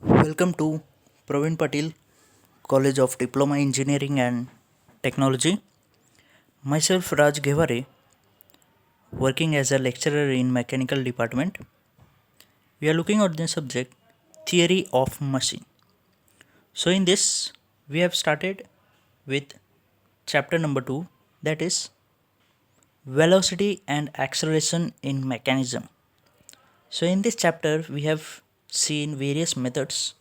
Welcome to Praveen Patil College of Diploma Engineering and Technology. Myself Raj Ghevare, working as a lecturer in mechanical department. We are looking at the subject theory of machine. So in this we have started with chapter number 2, that is velocity and acceleration in mechanism. So in this chapter we have seen various methods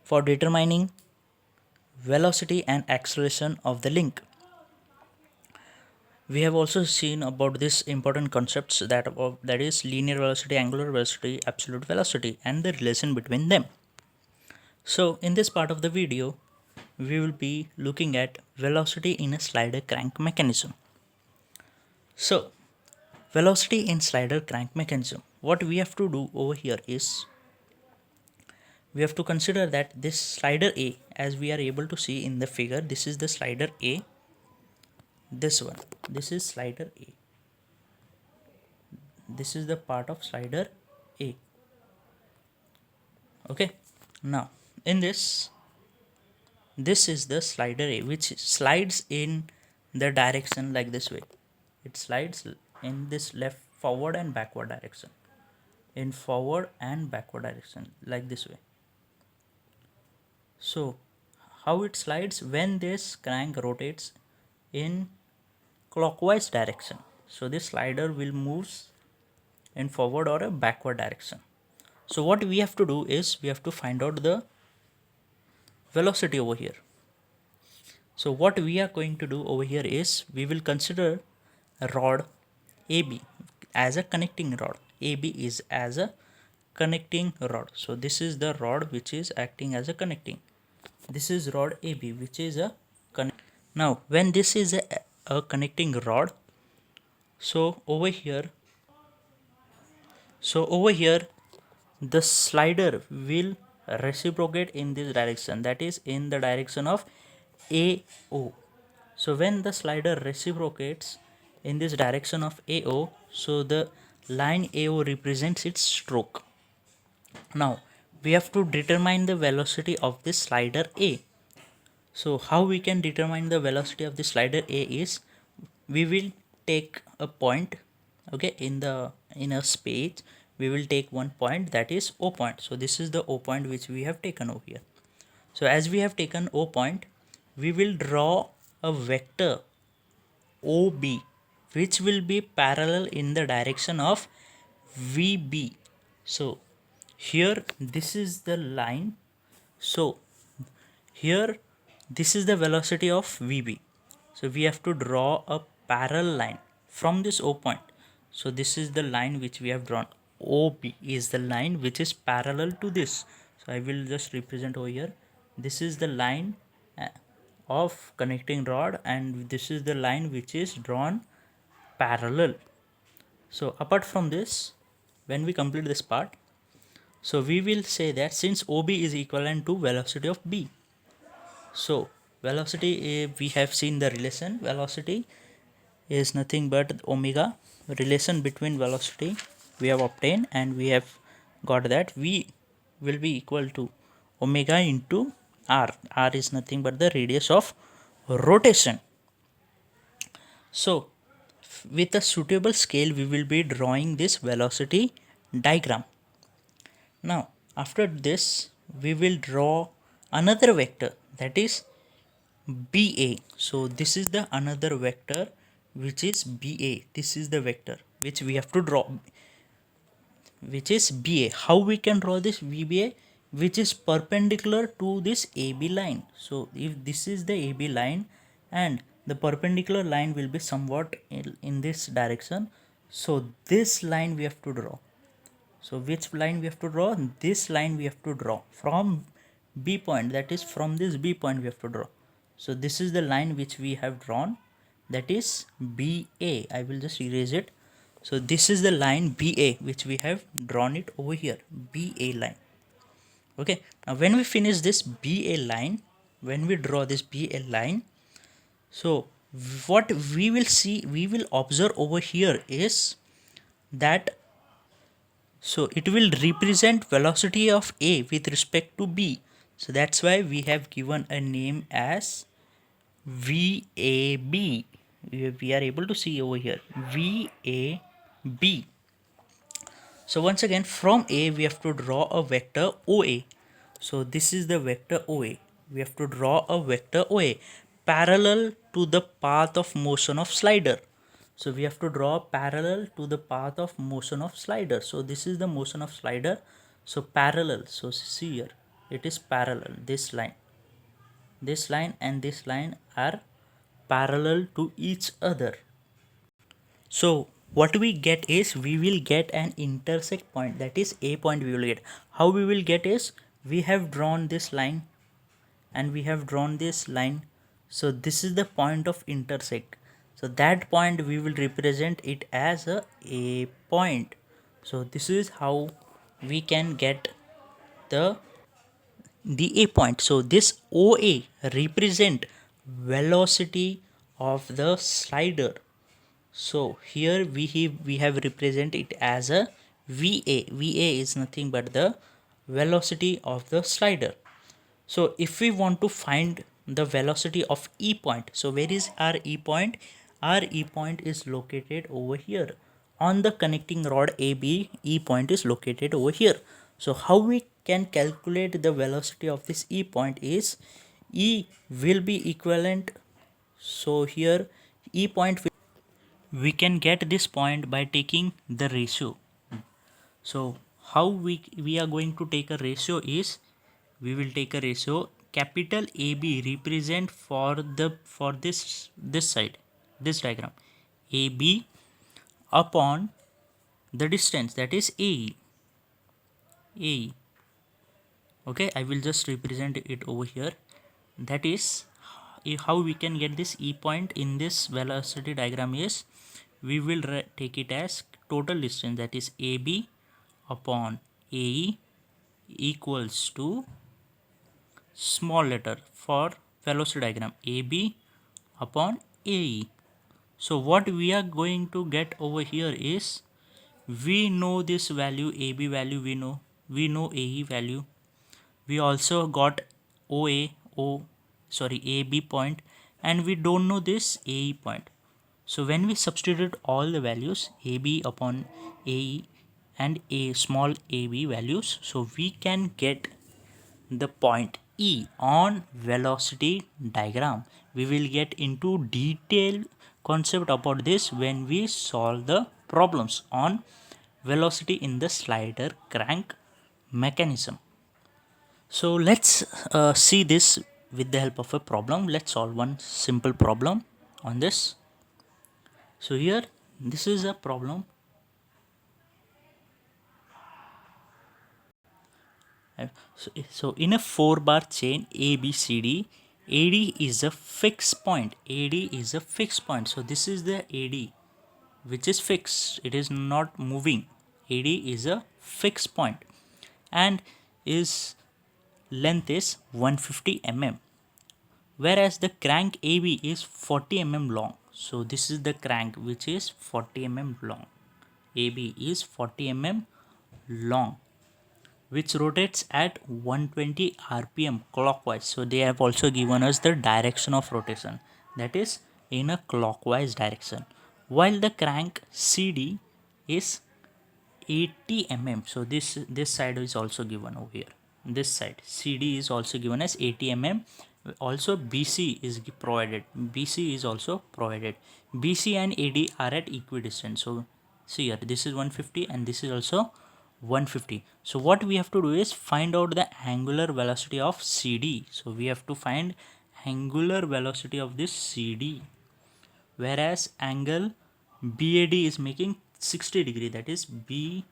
for determining velocity and acceleration of the link. We have also seen about this important concepts that is linear velocity, angular velocity, absolute velocity, and the relation between them. So in this part of the video we will be looking at velocity in a slider crank mechanism. So velocity in slider crank mechanism, what we have to do over here is we have to consider that this slider A, as we are able to see in the figure, this is the slider A, this one, this is slider A, this is the part of slider A. Okay, now in this is the slider A, which slides in the direction like this way. It slides in this left, forward and backward direction, in forward and backward direction like this way. So how it slides? When this crank rotates in clockwise direction, so this slider will move in forward or a backward direction. So what we have to do is we have to find out the velocity over here. So what we are going to do over here is we will consider a rod AB as a connecting rod. AB is as a connecting rod. So this is the rod which is acting as a connecting. This is rod AB which is a connect. Now when this is a connecting rod, so over here the slider will reciprocate in this direction, that is in the direction of AO. So when the slider reciprocates in this direction of AO, so the line AO represents its stroke. Now we have to determine the velocity of this slider A. So how we can determine the velocity of the slider A is we will take a point, okay, in a space we will take one point, that is O point. So this is the O point which we have taken over here. So as we have taken O point, we will draw a vector OB which will be parallel in the direction of VB. So here this is the line. So here this is the velocity of VB. So we have to draw a parallel line from this O point. So this is the line which we have drawn. OB is the line which is parallel to this. So I will just represent over here. This is the line of connecting rod and this is the line which is drawn parallel. So apart from this, when we complete this part, so we will say that since OB is equivalent to velocity of B, so velocity, we have seen the relation. Velocity is nothing but omega. Relation between velocity we have obtained, and we have got that V will be equal to omega into R. R is nothing but the radius of rotation. So with a suitable scale we will be drawing this velocity diagram. Now after this we will draw another vector, that is BA. So this is the another vector which is BA. This is the vector which we have to draw, which is BA. How we can draw this VBA? Which is perpendicular to this AB line. So if this is the AB line and the perpendicular line will be somewhat in this direction, so this line we have to draw. So which line we have to draw? This line we have to draw from B point, that is from this B point we have to draw. So this is the line which we have drawn, that is BA. I will just erase it. So this is the line BA which we have drawn it over here, BA line. Okay, now when we finish this BA line, when we draw this BA line, so what we will see, we will observe over here is that, So it will represent velocity of A with respect to B. So that's why we have given a name as VAB. We are able to see over here VAB. So once again, from A we have to draw a vector OA. So this is the vector OA. We have to draw a vector OA parallel to the path of motion of slider. So we have to draw parallel to the path of motion of slider. So this is the motion of slider. So parallel. So see here, it is parallel. This line and this line are parallel to each other. So what we get is, we will get an intersect point, that is A point we will get. How we will get is, we have drawn this line and we have drawn this line. So this is the point of intersect. So that point we will represent it as a point. So this is how we can get the A point. So this OA represent velocity of the slider. So here we have represent it as a VA. VA is nothing but the velocity of the slider. So if we want to find the velocity of E point, so where is our E point? Our E point is located over here. On the connecting rod AB, E point is located over here. So how we can calculate the velocity of this E point is, E will be equivalent. So here E point, we can get this point by taking the ratio. So how we are going to take a ratio is, we will take a ratio. Capital AB represent for this side, this diagram, AB upon the distance, that is AE. AE. Okay, I will just represent it over here. That is how we can get this E point in this velocity diagram is, we will take it as total distance, that is AB upon AE equals to small letter for velocity diagram, AB upon AE. So what we are going to get over here is, we know this value, AB value we know AE value. We also got AB point, and we don't know this AE point. So when we substitute all the values, AB upon AE and a small AB values, so we can get the point E on velocity diagram. We will get into detailed concept about this when we solve the problems on velocity in the slider crank mechanism. So let's see this with the help of a problem. Let's solve one simple problem on this. So here, this is a problem. So in a 4-bar chain ABCD, AD is a fixed point. AD is a fixed point. So this is the AD, which is fixed. It is not moving. AD is a fixed point, and its length is 150 mm. Whereas the crank AB is 40 mm long. So this is the crank which is 40 mm long. AB is 40 mm long, which rotates at 120 rpm clockwise. So they have also given us the direction of rotation, that is in a clockwise direction, while the crank CD is 80 mm. So this side is also given over here. This side CD is also given as 80 mm. Also BC is provided. BC is also provided. BC and AD are at equidistant. So see here, this is 150 and this is also 150. So what we have to do is find out the angular velocity of CD. So we have to find angular velocity of this CD, whereas angle BAD is making 60 degree, that is BAD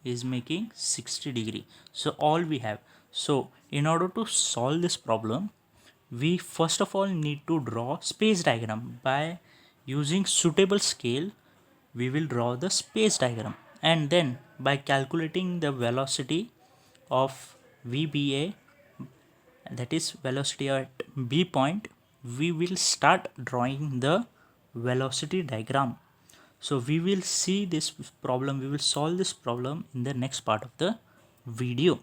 is making 60 degree. So all we have. So in order to solve this problem, we first of all need to draw space diagram. By using suitable scale, we will draw the space diagram, and then by calculating the velocity of VBA, that is velocity at B point, we will start drawing the velocity diagram. So we will see this problem, we will solve this problem in the next part of the video.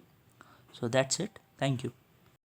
So that's it. Thank you.